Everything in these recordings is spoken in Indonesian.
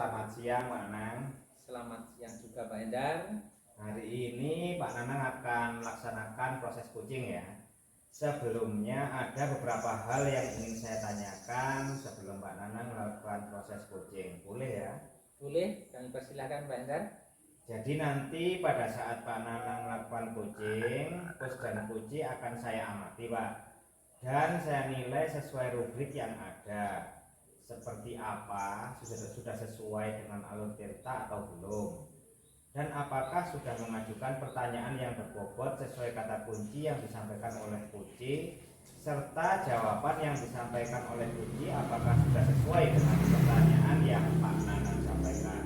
selamat siang Pak Nanang. Selamat siang juga Pak Endar. Hari ini Pak Nanang akan melaksanakan proses coaching ya. Sebelumnya ada beberapa hal yang ingin saya tanyakan sebelum Pak Nanang melakukan proses coaching. Boleh ya? Boleh, kami persilahkan Pak Endar. Jadi nanti pada saat Pak Nanang melakukan coaching, coach dan coach akan saya amati Pak. Dan saya nilai sesuai rubrik yang ada. Seperti apa, sudah sesuai dengan alur tirta atau belum, dan apakah sudah mengajukan pertanyaan yang berbobot sesuai kata kunci yang disampaikan oleh kunci, serta jawaban yang disampaikan oleh kunci apakah sudah sesuai dengan pertanyaan yang Pak Nanang sampaikan.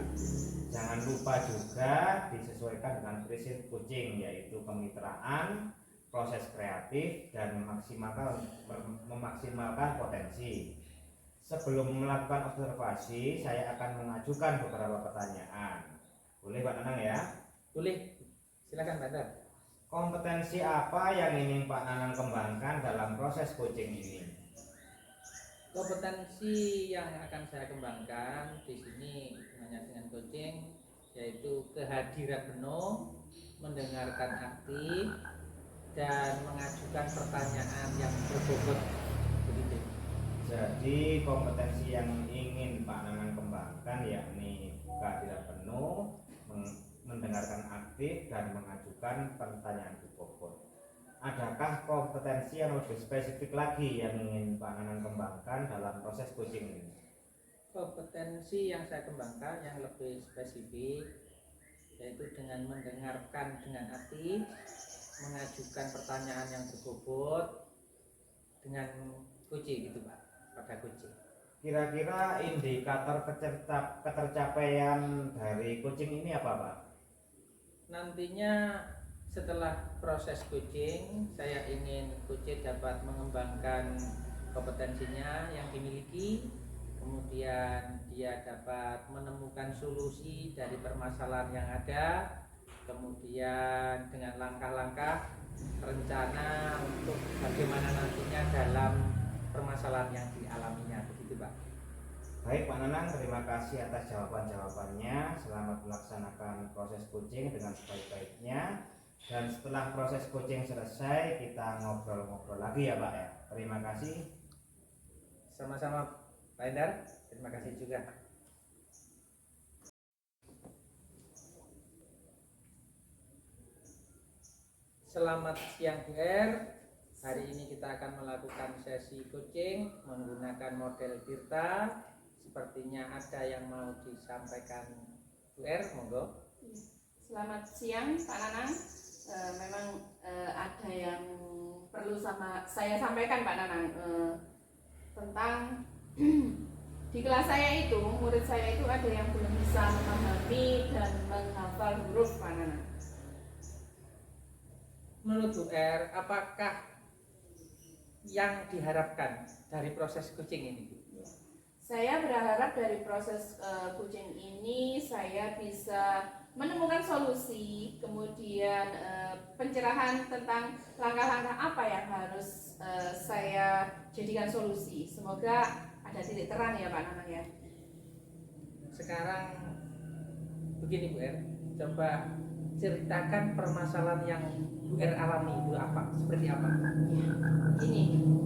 Jangan lupa juga disesuaikan dengan prinsip coaching, yaitu kemitraan, proses kreatif, dan memaksimalkan potensi. Sebelum melakukan observasi, saya akan mengajukan beberapa pertanyaan. Boleh Pak Nanang ya? Boleh, silakan Pak Endar. Kompetensi apa yang ingin Pak Nanang kembangkan dalam proses coaching ini? Kompetensi yang akan saya kembangkan di sini hanya dengan coaching, yaitu kehadiran penuh, mendengarkan aktif, dan mengajukan pertanyaan yang berbobot. Begitu. Jadi kompetensi yang ingin Pak Nanang kembangkan yakni kehadiran penuh, mendengarkan aktif, dan mengajukan pertanyaan berbobot. Adakah kompetensi yang lebih spesifik lagi yang ingin Pak Nanang kembangkan dalam proses coaching ini? Kompetensi yang saya kembangkan yang lebih spesifik yaitu dengan mendengarkan dengan aktif, mengajukan pertanyaan yang berbobot dengan coaching gitu Pak, pada coaching. Kira-kira indikator ketercapaian dari coaching ini apa Pak? Nantinya setelah proses coaching, saya ingin coach dapat mengembangkan kompetensinya yang dimiliki, kemudian dia dapat menemukan solusi dari permasalahan yang ada, kemudian dengan langkah-langkah rencana untuk bagaimana nantinya dalam permasalahan yang dialaminya, begitu Pak. Baik Pak Nanang, terima kasih atas jawaban-jawabannya. Selamat melaksanakan proses coaching dengan sebaik-baiknya. Dan setelah proses coaching selesai, kita ngobrol-ngobrol lagi ya Pak ya. Terima kasih. Sama-sama Pak Endar, terima kasih juga. Selamat siang Bu R. Hari ini kita akan melakukan sesi coaching menggunakan model Tirta. Sepertinya ada yang mau disampaikan Bu R, monggo. Selamat siang Pak Nanang. Memang ada yang perlu saya sampaikan Pak Nanang tentang di kelas saya itu, murid saya itu ada yang belum bisa memahami dan menghafal huruf Pak Nanang. Menurut Bu R, apakah yang diharapkan dari proses coaching ini? Saya berharap dari proses coaching ini saya bisa menemukan solusi, kemudian pencerahan tentang langkah-langkah apa yang harus saya jadikan solusi. Semoga ada titik terang ya Pak Nanang ya. Sekarang begini Bu R, coba ceritakan permasalahan yang Bu R alami itu apa, seperti apa? Ini,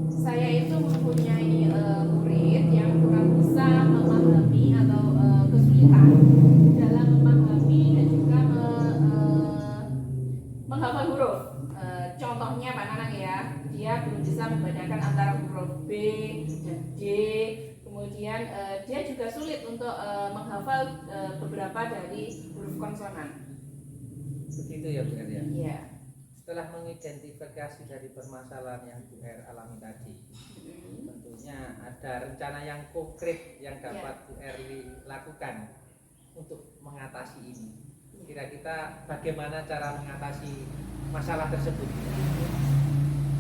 saya itu mempunyai murid yang kurang bisa memahami atau kesulitan dalam memahami dan juga menghafal huruf. Contohnya Pak Nanang ya, dia belum bisa membedakan antara huruf B dan D. Kemudian dia juga sulit untuk menghafal beberapa dari huruf konsonan. Begitu ya Bu R ya? Iya. Setelah mengidentifikasi dari permasalahan yang Bu R alami tadi, tentunya ada rencana yang konkret yang dapat Bu R lakukan untuk mengatasi ini. Kira-kira bagaimana cara mengatasi masalah tersebut?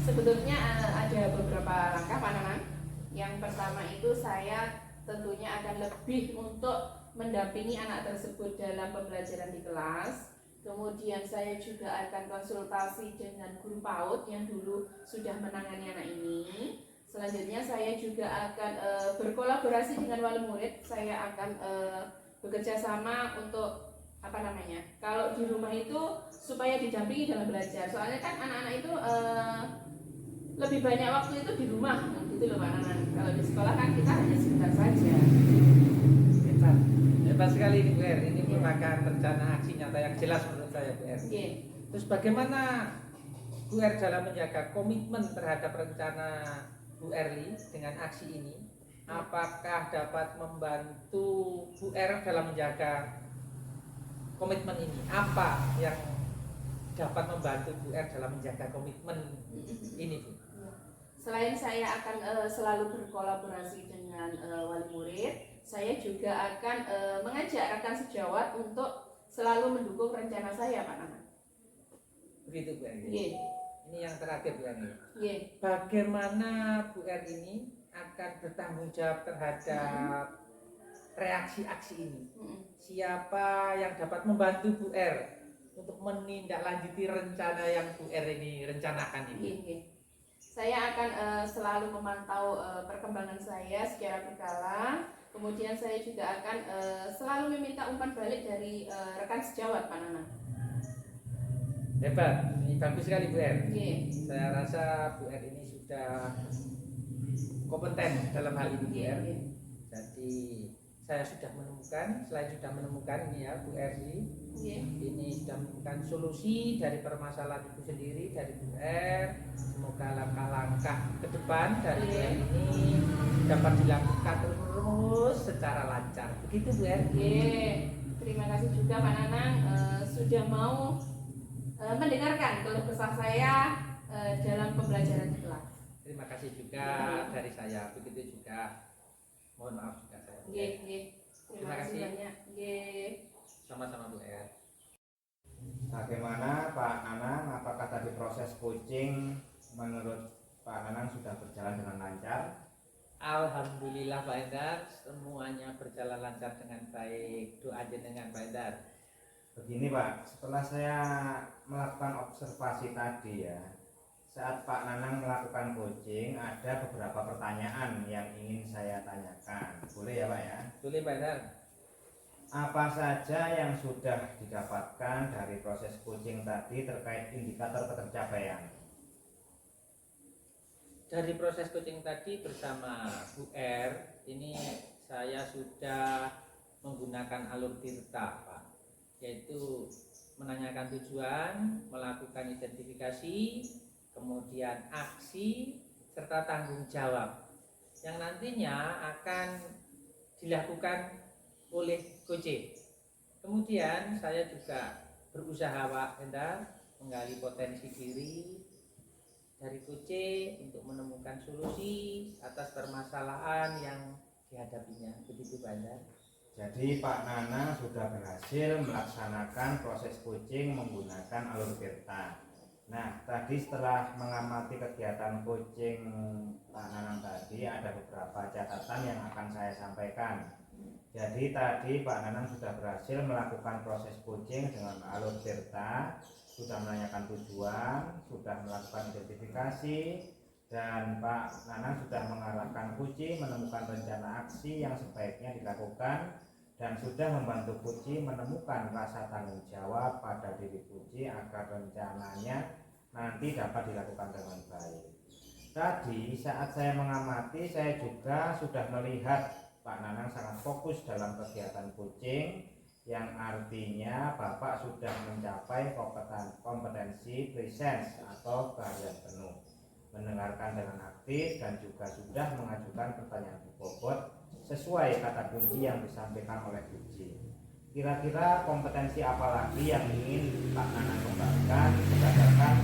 Sebetulnya ada beberapa langkah Pak Nanang. Yang pertama itu saya tentunya akan lebih untuk mendampingi anak tersebut dalam pembelajaran di kelas. Kemudian saya juga akan konsultasi dengan guru PAUD yang dulu sudah menangani anak ini. Selanjutnya saya juga akan berkolaborasi dengan wali murid. Saya akan bekerja sama untuk apa namanya? Kalau di rumah itu supaya didampingi dalam belajar. Soalnya kan anak-anak itu lebih banyak waktu itu di rumah, gitu loh Pak Nanan. Kalau di sekolah kan kita hanya sebentar saja. Hebat, hebat sekali ini Bu Er. Ini merupakan rencana aksi nyata yang jelas menurut saya Bu Er. Oke. Terus bagaimana Bu Er dalam menjaga komitmen terhadap rencana Bu Erli dengan aksi ini? Apakah dapat membantu Bu Er dalam menjaga komitmen ini? Apa yang dapat membantu Bu Er dalam menjaga komitmen ini Bu? Selain saya akan selalu berkolaborasi dengan wali murid, saya juga akan mengajak rekan sejawat untuk selalu mendukung rencana saya Pak Nanan. Begitu Bu Er. Iya. Ini yang terakhir Bu Er. Iya. Bagaimana Bu Er ini akan bertanggung jawab terhadap reaksi aksi ini? Siapa yang dapat membantu Bu Er untuk menindaklanjuti rencana yang Bu Er ini rencanakan ini? Iya. Saya akan selalu memantau perkembangan saya secara berkala. Kemudian saya juga akan selalu meminta umpan balik dari rekan sejawat Pak Nanan. Hebat, ini bagus sekali Bu Er. Iya. Saya rasa Bu Er ini sudah kompeten dalam hal ini Bu Iya. Er. Jadi saya sudah menemukan, selain sudah menemukan ini ya Bu Erli, ini sudah menemukan solusi dari permasalahan itu sendiri dari Bu Er. Semoga langkah-langkah ke depan dari Bu Er ini dapat dilakukan terus secara lancar. Begitu Bu Er. Terima kasih juga Pak Nanang sudah mau mendengarkan keluh kesah saya dalam pembelajaran di kelas. Terima kasih juga dari saya. Begitu juga mohon maaf juga saya. Terima kasih banyak. Sama-sama Bu Er. Bagaimana Pak Nanang? Apakah tadi proses coaching menurut Pak Nanang sudah berjalan dengan lancar? Alhamdulillah Pak Endar, semuanya berjalan lancar dengan baik. Doa dengan Pak Endar. Begini Pak, setelah saya melakukan observasi tadi ya, saat Pak Nanang melakukan coaching ada beberapa pertanyaan yang ingin saya tanyakan. Boleh ya Pak ya? Boleh Pak Endar. Apa saja yang sudah didapatkan dari proses coaching tadi terkait indikator ketercapaian? Dari proses coaching tadi bersama Bu R, ini saya sudah menggunakan alur tirta Pak, yaitu menanyakan tujuan, melakukan identifikasi, kemudian aksi, serta tanggung jawab yang nantinya akan dilakukan oleh coaching. Kemudian saya juga berusaha Pak Hendar menggali potensi diri dari coaching untuk menemukan solusi atas permasalahan yang dihadapinya. Begitu Pak Hendar. Jadi Pak Nanang sudah berhasil melaksanakan proses coaching menggunakan alur tirta. Nah, tadi setelah mengamati kegiatan coaching Pak Nanang tadi ada beberapa catatan yang akan saya sampaikan. Jadi tadi Pak Nanang sudah berhasil melakukan proses coaching dengan alur tirta, sudah menanyakan tujuan, sudah melakukan identifikasi, dan Pak Nanang sudah mengarahkan coaching menemukan rencana aksi yang sebaiknya dilakukan, dan sudah membantu coaching menemukan rasa tanggung jawab pada diri coaching agar rencananya nanti dapat dilakukan dengan baik. Tadi saat saya mengamati, saya juga sudah melihat Pak Nanang sangat fokus dalam kegiatan coaching, yang artinya Bapak sudah mencapai kompetensi presence atau kehadiran penuh, mendengarkan dengan aktif, dan juga sudah mengajukan pertanyaan berbobot sesuai kata kunci yang disampaikan oleh coaching. Kira-kira kompetensi apa lagi yang ingin Pak Nanang kembangkan berdasarkan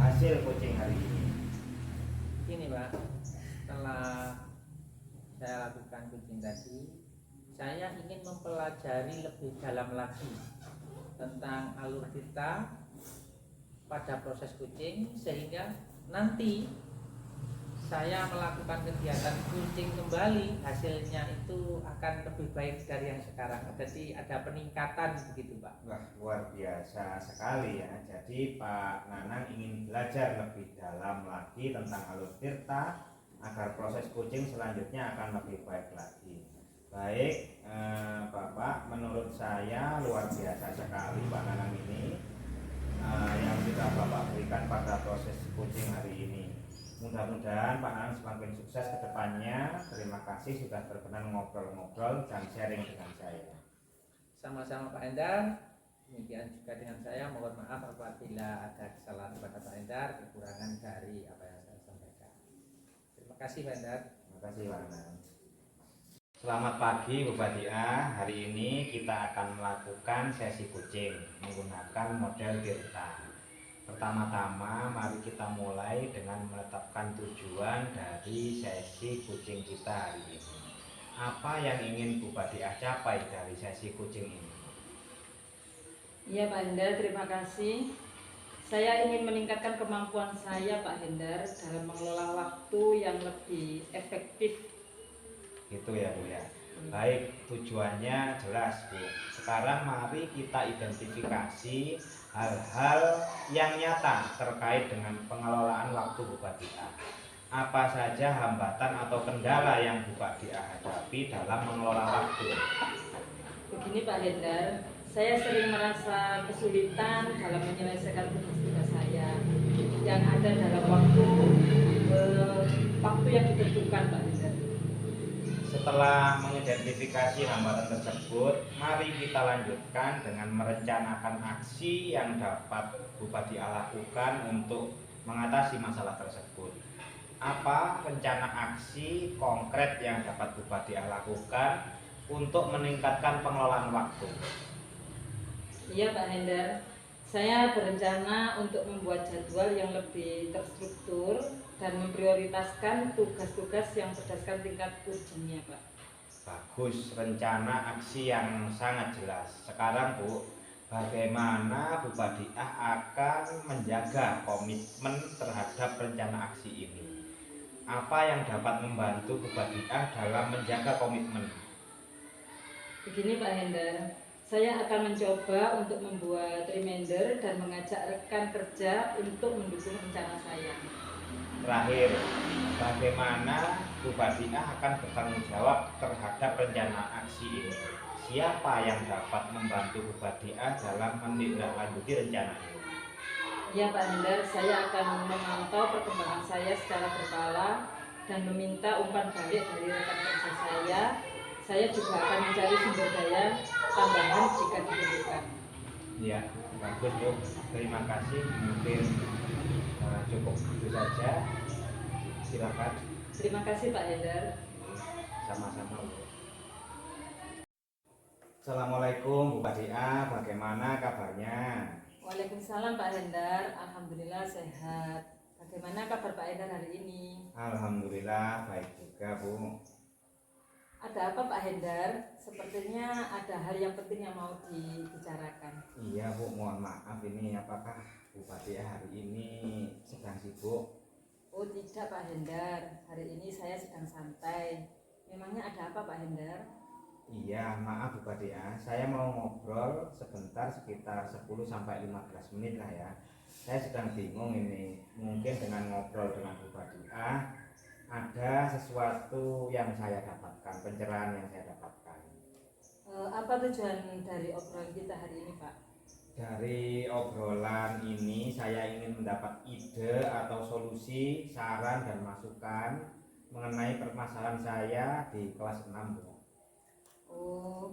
hasil coaching hari ini? Ini Pak, setelah saya lakukan coaching tadi, saya ingin mempelajari lebih dalam lagi tentang alur kita pada proses coaching, sehingga nanti saya melakukan kegiatan coaching kembali, hasilnya itu akan lebih baik dari yang sekarang. Jadi ada peningkatan begitu Pak. Wah, luar biasa sekali ya. Jadi Pak Nanang ingin belajar lebih dalam lagi tentang alur tirta agar proses coaching selanjutnya akan lebih baik lagi. Baik, Bapak, menurut diberikan pada proses coaching hari ini. Mudah-mudahan Pak Nanang semakin sukses ke depannya. Terima kasih sudah berkenan ngobrol-ngobrol dan sharing dengan saya. Sama-sama Pak Endar. Demikian juga dengan saya, mohon maaf apabila ada kesalahan kepada Pak Endar, kekurangan dari apa yang saya sampaikan. Terima kasih Pak Endar. Terima kasih Pak Nanang. Selamat pagi Bu Badia. Hari ini kita akan melakukan sesi coaching menggunakan model Tirta. Pertama-tama mari kita mulai dengan menetapkan tujuan dari sesi coaching kita hari ini. Apa yang ingin Bu Badia capai dari sesi coaching ini? Iya Pak Hendar, terima kasih. Saya ingin meningkatkan kemampuan saya Pak Hendar dalam mengelola waktu yang lebih efektif. Gitu ya Bu ya. Baik, tujuannya jelas Bu. Sekarang mari kita identifikasi hal-hal yang nyata terkait dengan pengelolaan waktu Bu Badia. Apa saja hambatan atau kendala yang Bu Badia hadapi dalam mengelola waktu? Begini Pak Hendar, saya sering merasa kesulitan dalam menyelesaikan tugas-tugas saya yang ada dalam waktu yang ditentukan Pak Hendar. Setelah mengidentifikasi hambatan tersebut, mari kita lanjutkan dengan merencanakan aksi yang dapat Bu Badia lakukan untuk mengatasi masalah tersebut. Apa rencana aksi konkret yang dapat Bu Badia lakukan untuk meningkatkan pengelolaan waktu? Iya Pak Hendar, saya berencana untuk membuat jadwal yang lebih terstruktur dan memprioritaskan tugas-tugas yang berdasarkan tingkat urgennya Pak. Bagus, rencana aksi yang sangat jelas. Sekarang Bu, bagaimana Bu Badia akan menjaga komitmen terhadap rencana aksi ini? Apa yang dapat membantu Bu Badia dalam menjaga komitmen? Begini Pak Hendar, saya akan mencoba untuk membuat reminder dan mengajak rekan kerja untuk mendukung rencana saya. Terakhir, bagaimana Bu Badia akan bertanggung jawab terhadap rencana aksi ini? Siapa yang dapat membantu Bu Badia dalam menindaklanjuti rencana ini? Ya Pak Hendar, saya akan memantau perkembangan saya secara berkala dan meminta umpan balik dari rekan kerja saya. Saya juga akan mencari sumber daya tambahan jika dibutuhkan. Ya, bagus Bu. Terima kasih. Mungkin cukup itu saja. Silakan. Terima kasih Pak Hendar. Sama-sama Bu. Assalamualaikum Bu Badia, bagaimana kabarnya? Waalaikumsalam Pak Hendar, alhamdulillah sehat. Bagaimana kabar Pak Hendar hari ini? Alhamdulillah baik juga Bu. Ada apa Pak Hendar? Sepertinya ada hal yang penting yang mau dibicarakan. Iya Bu, mohon maaf ini apakah Bu Badia hari ini sedang sibuk? Oh tidak Pak Hendar, hari ini saya sedang santai. Memangnya ada apa Pak Hendar? Iya, maaf Bu Badia, saya mau ngobrol sebentar sekitar 10-15 menit lah ya. Saya sedang bingung ini, mungkin dengan ngobrol dengan Bu Badia ada sesuatu yang saya dapatkan, pencerahan yang saya dapatkan. Apa tujuan dari obrolan kita hari ini Pak? Dari obrolan ini saya ingin mendapat ide atau solusi, saran dan masukan mengenai permasalahan saya di kelas 6 Bu. Oh,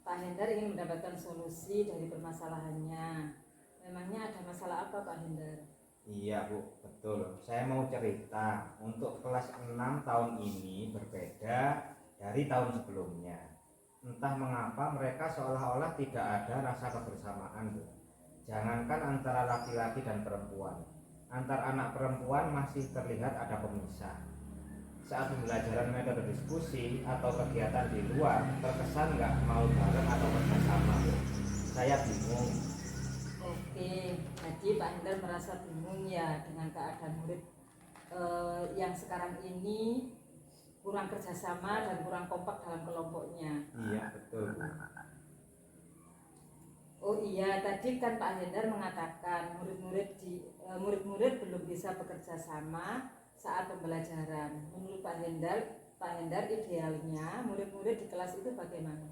Pak Hendar ingin mendapatkan solusi dari permasalahannya. Memangnya ada masalah apa Pak Hendar? Iya Bu, betul. Saya mau cerita untuk kelas 6 tahun ini berbeda dari tahun sebelumnya. Entah mengapa mereka seolah-olah tidak ada rasa kebersamaan Bu. Jangankan antara laki-laki dan perempuan, antar anak perempuan masih terlihat ada pemisah. Saat pembelajaran metode diskusi atau kegiatan di luar terkesan nggak mau bareng atau bersama Bu. Saya bingung. Oke, jadi Pak Hendar merasa bingung ya dengan keadaan murid yang sekarang ini kurang kerjasama dan kurang kompak dalam kelompoknya. Iya betul Bu. Oh iya, tadi kan Pak Hendar mengatakan murid-murid belum bisa bekerja sama saat pembelajaran. Menurut Pak Hendar idealnya murid-murid di kelas itu bagaimana?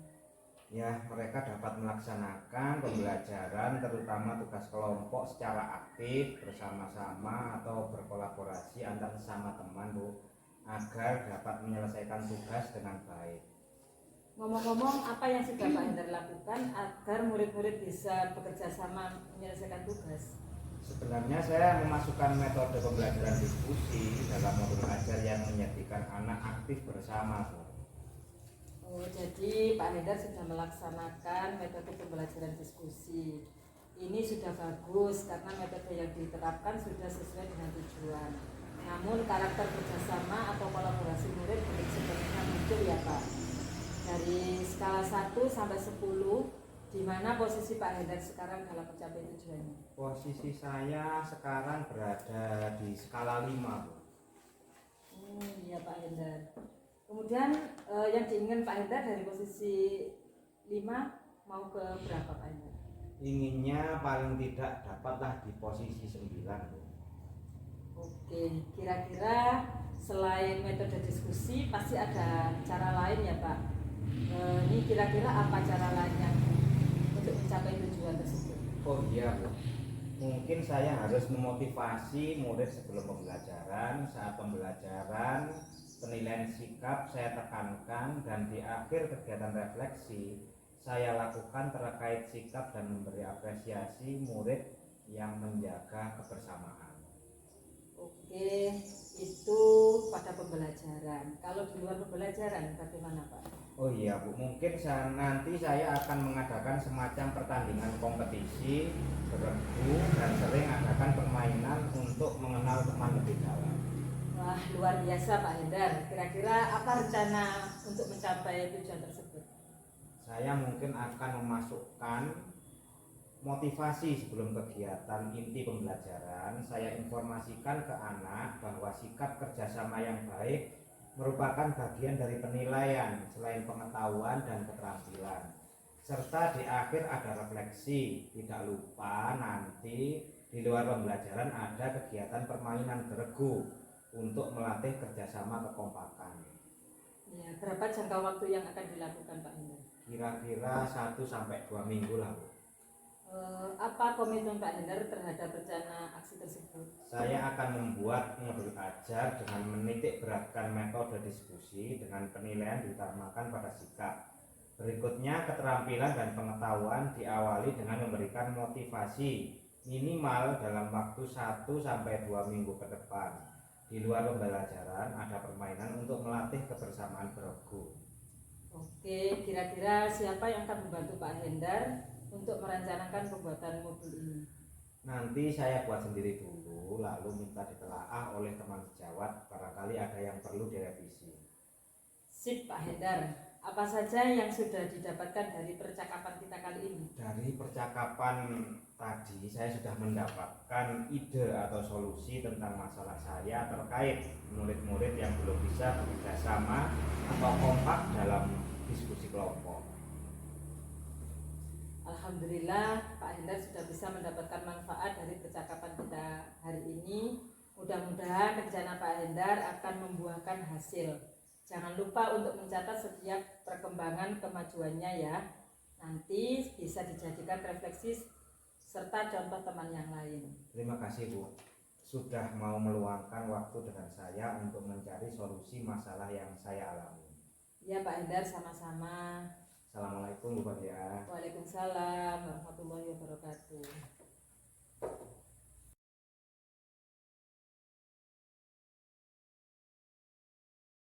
Ya, mereka dapat melaksanakan pembelajaran terutama tugas kelompok secara aktif bersama-sama atau berkolaborasi antar sesama teman, Bu, agar dapat menyelesaikan tugas dengan baik. Ngomong-ngomong, apa yang sudah Pak Hendar lakukan agar murid-murid bisa bekerja sama menyelesaikan tugas? Sebenarnya saya memasukkan metode pembelajaran diskusi dalam modul ajar yang menjadikan anak aktif bersama, Bu. Oh, jadi Pak Hendar sudah melaksanakan metode pembelajaran diskusi. Ini sudah bagus karena metode yang diterapkan sudah sesuai dengan tujuan. Namun karakter kerjasama atau kolaborasi murid belum sepenuhnya muncul ya Pak. Dari skala 1 sampai 10, di mana posisi Pak Hendar sekarang dalam mencapai tujuannya? Posisi saya sekarang berada di skala 5, Bu. Iya Pak Hendar. Kemudian yang diinginkan Pak Hendar dari posisi 5 mau ke berapa Pak Hendar? Inginnya paling tidak dapatlah di posisi 9, Bu. Oke, kira-kira selain metode diskusi pasti ada cara lain ya Pak. Ini kira-kira apa cara lainnya untuk mencapai tujuan tersebut? Oh iya, Bu. Mungkin saya harus memotivasi murid sebelum pembelajaran, saat pembelajaran, penilaian sikap saya tekankan, dan di akhir kegiatan refleksi saya lakukan terkait sikap dan memberi apresiasi murid yang menjaga kebersamaan. Oke, itu pada pembelajaran. Kalau di luar pembelajaran bagaimana Pak? Oh iya, Bu, mungkin nanti saya akan mengadakan semacam pertandingan kompetisi beregu dan sering adakan permainan untuk mengenal teman lebih dalam. Wah, luar biasa Pak Hendar. Kira-kira apa rencana untuk mencapai tujuan tersebut? Saya mungkin akan memasukkan motivasi sebelum kegiatan inti pembelajaran. Saya informasikan ke anak bahwa sikap kerjasama yang baik merupakan bagian dari penilaian selain pengetahuan dan keterampilan, serta di akhir ada refleksi. Tidak lupa nanti di luar pembelajaran ada kegiatan permainan beregu untuk melatih kerjasama kekompakan. Ya, berapa jangka waktu yang akan dilakukan Pak Hendar? Kira-kira 1-2 minggu lah, Bu. Apa komitmen Pak Hendar terhadap rencana aksi tersebut? Saya akan membuat modul ajar dengan menitik beratkan metode diskusi dengan penilaian diutamakan pada sikap. Berikutnya keterampilan dan pengetahuan diawali dengan memberikan motivasi minimal dalam waktu 1-2 minggu ke depan. Di luar pembelajaran ada permainan untuk melatih kebersamaan beregu. Oke, kira-kira siapa yang akan membantu Pak Hendar untuk merencanakan pembuatan modul ini? Nanti saya buat sendiri dulu, lalu minta ditelaah oleh teman sejawat, barangkali ada yang perlu direvisi. Sip Pak Hendar. Apa saja yang sudah didapatkan dari percakapan kita kali ini? Dari percakapan tadi saya sudah mendapatkan ide atau solusi tentang masalah saya terkait murid-murid yang belum bisa bekerja sama atau kompak dalam diskusi kelompok. Alhamdulillah Pak Hendar sudah bisa mendapatkan manfaat dari percakapan kita hari ini. Mudah-mudahan rencana Pak Hendar akan membuahkan hasil. Jangan lupa untuk mencatat setiap perkembangan kemajuannya ya. Nanti bisa dijadikan refleksi serta contoh teman yang lain. Terima kasih, Bu, sudah mau meluangkan waktu dengan saya untuk mencari solusi masalah yang saya alami. Ya Pak Hendar, sama-sama. Assalamualaikum, Bu Fathia. Waalaikumsalam warahmatullahi wabarakatuh.